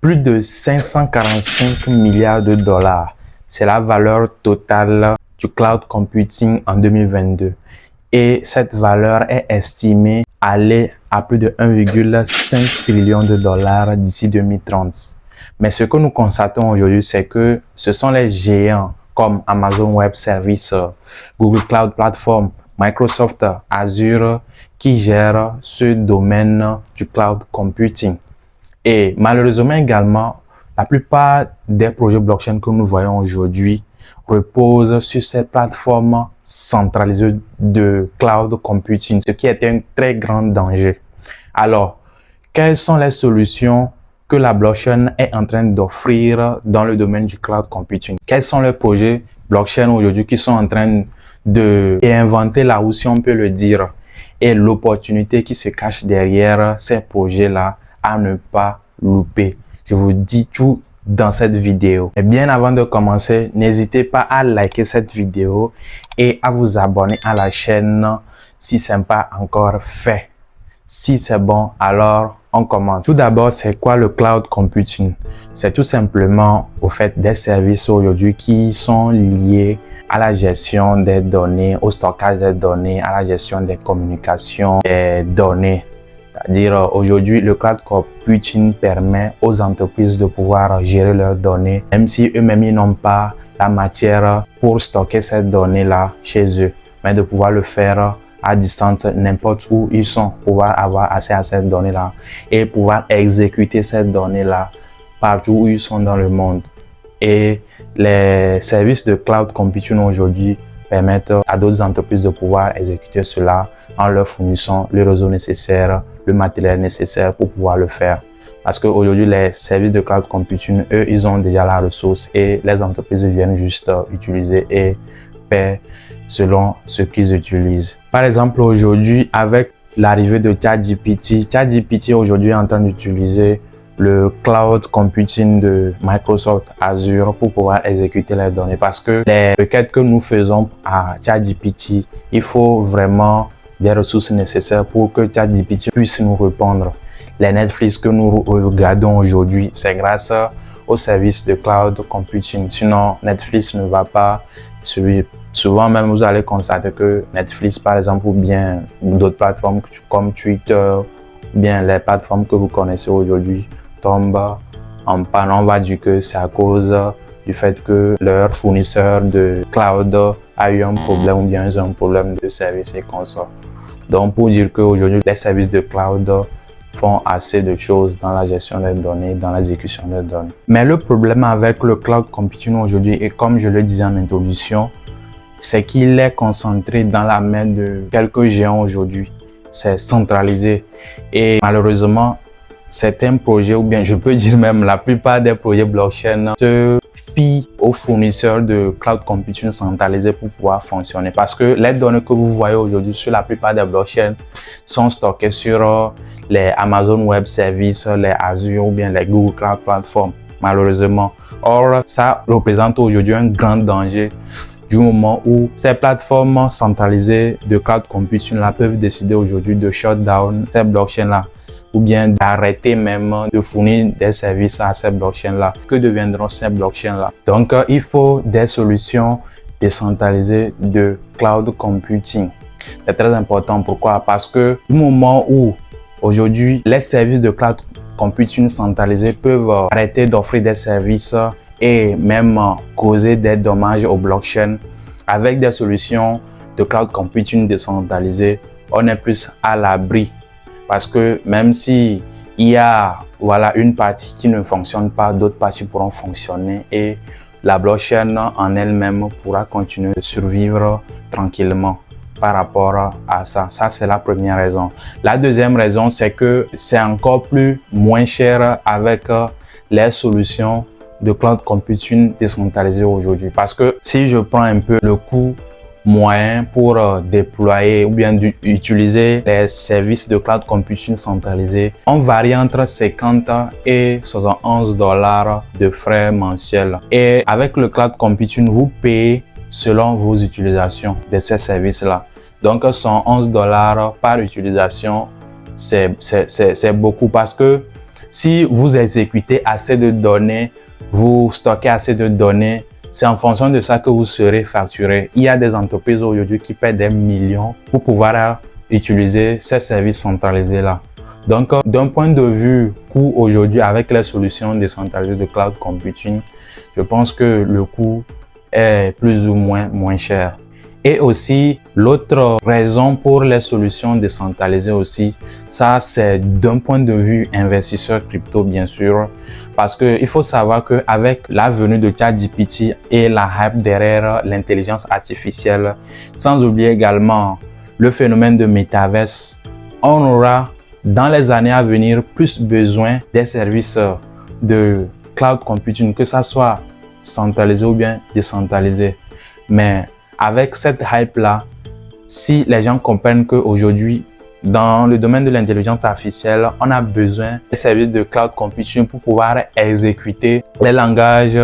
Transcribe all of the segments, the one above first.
Plus de 545 milliards de dollars. C'est la valeur totale du cloud computing en 2022. Et cette valeur est estimée aller à plus de 1,5 trillion de dollars d'ici 2030. Mais ce que nous constatons aujourd'hui, c'est que ce sont les géants comme Amazon Web Services, Google Cloud Platform, Microsoft Azure qui gèrent ce domaine du cloud computing. Et malheureusement également, la plupart des projets blockchain que nous voyons aujourd'hui reposent sur ces plateformes centralisées de cloud computing, ce qui est un très grand danger. Alors, quelles sont les solutions que la blockchain est en train d'offrir dans le domaine du cloud computing? Quels sont les projets blockchain aujourd'hui qui sont en train de réinventer la roue, si on peut le dire, et l'opportunité qui se cache derrière ces projets-là à ne pas louper. Je vous dis tout dans cette vidéo. Et bien avant de commencer, n'hésitez pas à liker cette vidéo et à vous abonner à la chaîne si ce n'est pas encore fait. Si c'est bon, alors on commence. Tout d'abord, c'est quoi le cloud computing? C'est tout simplement au fait des services aujourd'hui qui sont liés à la gestion des données, au stockage des données, à la gestion des communications des données. C'est-à-dire aujourd'hui, le cloud computing permet aux entreprises de pouvoir gérer leurs données, même si eux-mêmes ils n'ont pas la matière pour stocker ces données-là chez eux, mais de pouvoir le faire à distance, n'importe où ils sont, pouvoir avoir accès à ces données-là et pouvoir exécuter ces données-là partout où ils sont dans le monde. Et les services de cloud computing aujourd'hui permettent à d'autres entreprises de pouvoir exécuter cela en leur fournissant le réseau nécessaire, le matériel nécessaire pour pouvoir le faire. Parce qu'aujourd'hui, les services de cloud computing, eux, ils ont déjà la ressource et les entreprises viennent juste utiliser et paient selon ce qu'ils utilisent. Par exemple, aujourd'hui, avec l'arrivée de ChatGPT aujourd'hui est en train d'utiliser le cloud computing de Microsoft Azure pour pouvoir exécuter les données. Parce que les requêtes que nous faisons à ChatGPT, il faut vraiment des ressources nécessaires pour que ChatGPT puisse nous répondre. Les Netflix que nous regardons aujourd'hui, c'est grâce au service de cloud computing. Sinon, Netflix ne va pas suivre. Souvent même, vous allez constater que Netflix, par exemple, ou bien d'autres plateformes comme Twitter, ou bien les plateformes que vous connaissez aujourd'hui, tombent en panne. On va dire que c'est à cause du fait que leur fournisseur de cloud a eu un problème ou bien ils ont un problème de service et consort. Donc, pour dire qu'aujourd'hui, les services de cloud font assez de choses dans la gestion des données, dans l'exécution des données. Mais le problème avec le cloud computing aujourd'hui, et comme je le disais en introduction, c'est qu'il est concentré dans la main de quelques géants aujourd'hui. C'est centralisé. Et malheureusement, certains projets, ou bien je peux dire même la plupart des projets blockchain, se fient aux fournisseurs de cloud computing centralisé pour pouvoir fonctionner. Parce que les données que vous voyez aujourd'hui sur la plupart des blockchains sont stockées sur les Amazon Web Services, les Azure ou bien les Google Cloud Platform, malheureusement. Or, ça représente aujourd'hui un grand danger du moment où ces plateformes centralisées de cloud computing là peuvent décider aujourd'hui de shut down ces blockchains là ou bien d'arrêter même de fournir des services à ces blockchains là. Que deviendront ces blockchains là? Donc il faut des solutions décentralisées de cloud computing. C'est très important. Pourquoi? Parce que du moment où aujourd'hui les services de cloud computing centralisés peuvent arrêter d'offrir des services et même causer des dommages aux blockchains, avec des solutions de cloud computing décentralisées, on est plus à l'abri. Parce que même si il y a une partie qui ne fonctionne pas, d'autres parties pourront fonctionner et la blockchain en elle-même pourra continuer de survivre tranquillement par rapport à ça. Ça, c'est la première raison. La deuxième raison, c'est que c'est encore plus moins cher avec les solutions de cloud computing décentralisé aujourd'hui. Parce que si je prends un peu le coût moyen pour déployer ou bien utiliser les services de cloud computing centralisé, on varie entre 50 et 71 dollars de frais mensuels. Et avec le cloud computing, vous payez selon vos utilisations de ces services-là. Donc, 111 dollars par utilisation, c'est beaucoup parce que Si vous exécutez assez de données, vous stockez assez de données, c'est en fonction de ça que vous serez facturé. Il y a des entreprises aujourd'hui qui paient des millions pour pouvoir utiliser ces services centralisés-là. Donc, d'un point de vue coût aujourd'hui, avec les solutions décentralisées de cloud computing, je pense que le coût est plus ou moins cher. Et aussi, l'autre raison pour les solutions décentralisées aussi, ça c'est d'un point de vue investisseur crypto bien sûr, parce que il faut savoir qu'avec la venue de ChatGPT et la hype derrière l'intelligence artificielle, sans oublier également le phénomène de métaverse, on aura dans les années à venir plus besoin des services de cloud computing, que ça soit centralisé ou bien décentralisé. Mais avec cette hype-là, si les gens comprennent qu'aujourd'hui, dans le domaine de l'intelligence artificielle, on a besoin des services de cloud computing pour pouvoir exécuter les langages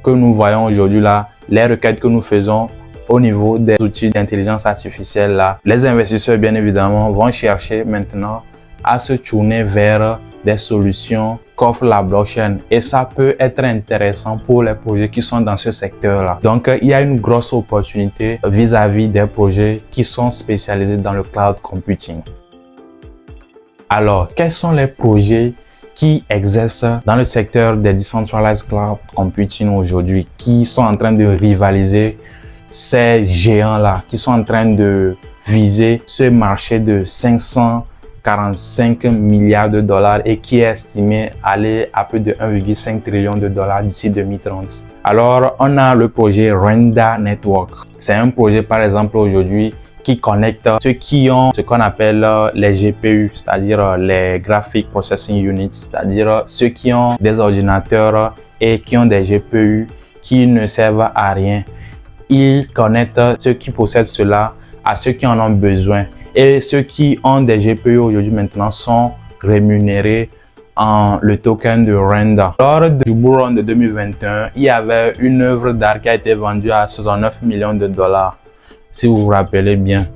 que nous voyons aujourd'hui là, les requêtes que nous faisons au niveau des outils d'intelligence artificielle là. Les investisseurs, bien évidemment, vont chercher maintenant à se tourner vers des solutions qu'offre la blockchain, et ça peut être intéressant pour les projets qui sont dans ce secteur-là. Donc, il y a une grosse opportunité vis-à-vis des projets qui sont spécialisés dans le cloud computing. Alors, quels sont les projets qui exercent dans le secteur des decentralized cloud computing aujourd'hui, qui sont en train de rivaliser ces géants-là, qui sont en train de viser ce marché de 545 milliards de dollars et qui est estimé aller à plus de 1,5 trillion de dollars d'ici 2030. Alors, on a le projet Renda Network. C'est un projet, par exemple, aujourd'hui, qui connecte ceux qui ont ce qu'on appelle les GPU, c'est-à-dire les Graphic Processing Units, c'est-à-dire ceux qui ont des ordinateurs et qui ont des GPU qui ne servent à rien. Ils connectent ceux qui possèdent cela à ceux qui en ont besoin. Et ceux qui ont des GPU aujourd'hui maintenant sont rémunérés en le token de Renda. Lors du Bull Run de 2021, il y avait une œuvre d'art qui a été vendue à 69 millions de dollars. Si vous vous rappelez bien,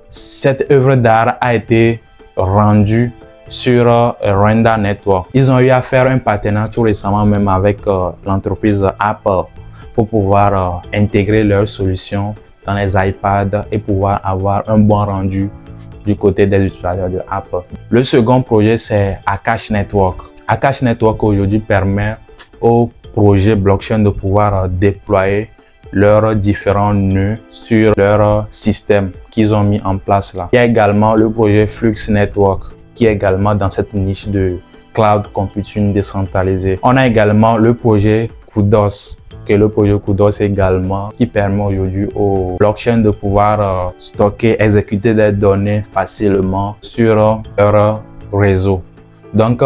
cette œuvre d'art a été rendue sur Renda Network. Ils ont eu à faire un partenariat tout récemment même avec l'entreprise Apple pour pouvoir intégrer leurs solutions dans les iPads et pouvoir avoir un bon rendu du côté des utilisateurs de Apple. Le second projet, c'est Akash Network. Akash Network aujourd'hui permet aux projets blockchain de pouvoir déployer leurs différents nœuds sur leur système qu'ils ont mis en place là. Il y a également le projet Flux Network qui est également dans cette niche de cloud computing décentralisé. On a également le projet Kudos, que le projet Kudos également, qui permet aujourd'hui aux blockchains de pouvoir stocker, exécuter des données facilement sur leur réseau. Donc,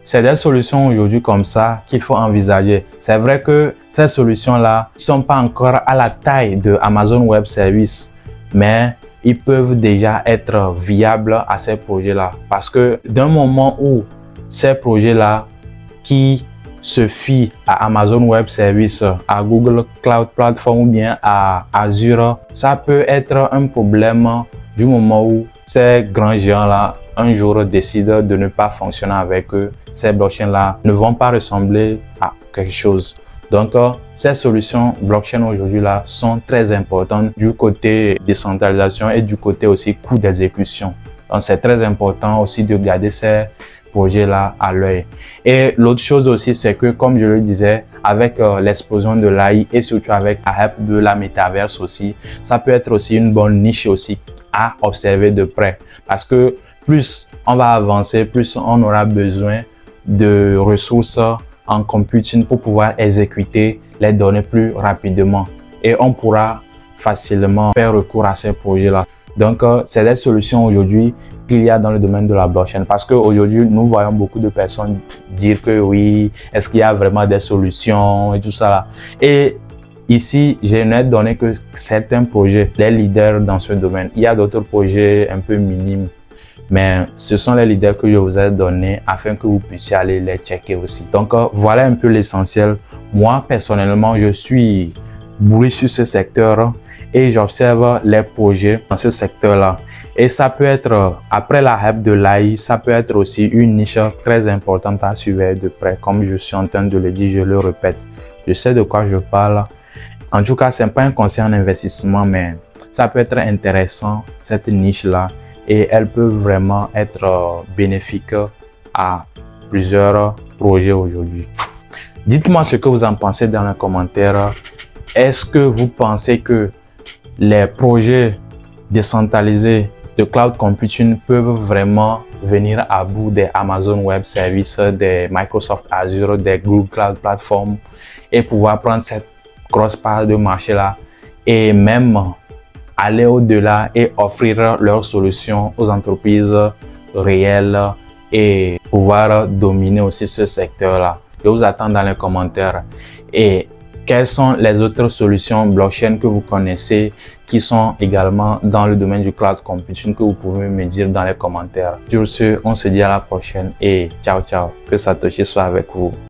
c'est des solutions aujourd'hui comme ça qu'il faut envisager. C'est vrai que ces solutions-là ne sont pas encore à la taille de Amazon Web Services, mais ils peuvent déjà être viables à ces projets-là. Parce que d'un moment où ces projets-là qui se fient à Amazon Web Services, à Google Cloud Platform ou bien à Azure, ça peut être un problème du moment où ces grands géants-là un jour décident de ne pas fonctionner avec eux. Ces blockchains-là ne vont pas ressembler à quelque chose. Donc, ces solutions blockchain aujourd'hui là sont très importantes du côté décentralisation et du côté aussi coût d'exécution. Donc, c'est très important aussi de garder ces projets-là à l'œil. Et l'autre chose aussi, c'est que, comme je le disais, avec l'explosion de l'AI et surtout avec la hype de la métaverse aussi, ça peut être aussi une bonne niche aussi à observer de près. Parce que plus on va avancer, plus on aura besoin de ressources en computing pour pouvoir exécuter les données plus rapidement. Et on pourra facilement faire recours à ces projets-là. Donc, c'est des solutions aujourd'hui qu'il y a dans le domaine de la blockchain. Parce qu'aujourd'hui, nous voyons beaucoup de personnes dire que oui, est-ce qu'il y a vraiment des solutions et tout ça là. Et ici, j'ai donné que certains projets, les leaders dans ce domaine, il y a d'autres projets un peu minimes. Mais ce sont les leaders que je vous ai donnés afin que vous puissiez aller les checker aussi. Donc, voilà un peu l'essentiel. Moi, personnellement, je suis bullish sur ce secteur et j'observe les projets dans ce secteur-là. Et ça peut être, après la hype de l'AI, ça peut être aussi une niche très importante à suivre de près. Comme je suis en train de le dire, je le répète. Je sais de quoi je parle. En tout cas, ce n'est pas un conseil en investissement, mais ça peut être intéressant, cette niche-là. Et elle peut vraiment être bénéfique à plusieurs projets aujourd'hui. Dites-moi ce que vous en pensez dans les commentaires. Est-ce que vous pensez que les projets décentralisés de cloud computing peuvent vraiment venir à bout des Amazon Web Services, des Microsoft Azure, des Google Cloud Platform et pouvoir prendre cette grosse part de marché là et même aller au-delà et offrir leurs solutions aux entreprises réelles et pouvoir dominer aussi ce secteur là? Je vous attends dans les commentaires. Et quelles sont les autres solutions blockchain que vous connaissez qui sont également dans le domaine du cloud computing que vous pouvez me dire dans les commentaires. Sur ce, on se dit à la prochaine et ciao ciao. Que Satoshi soit avec vous.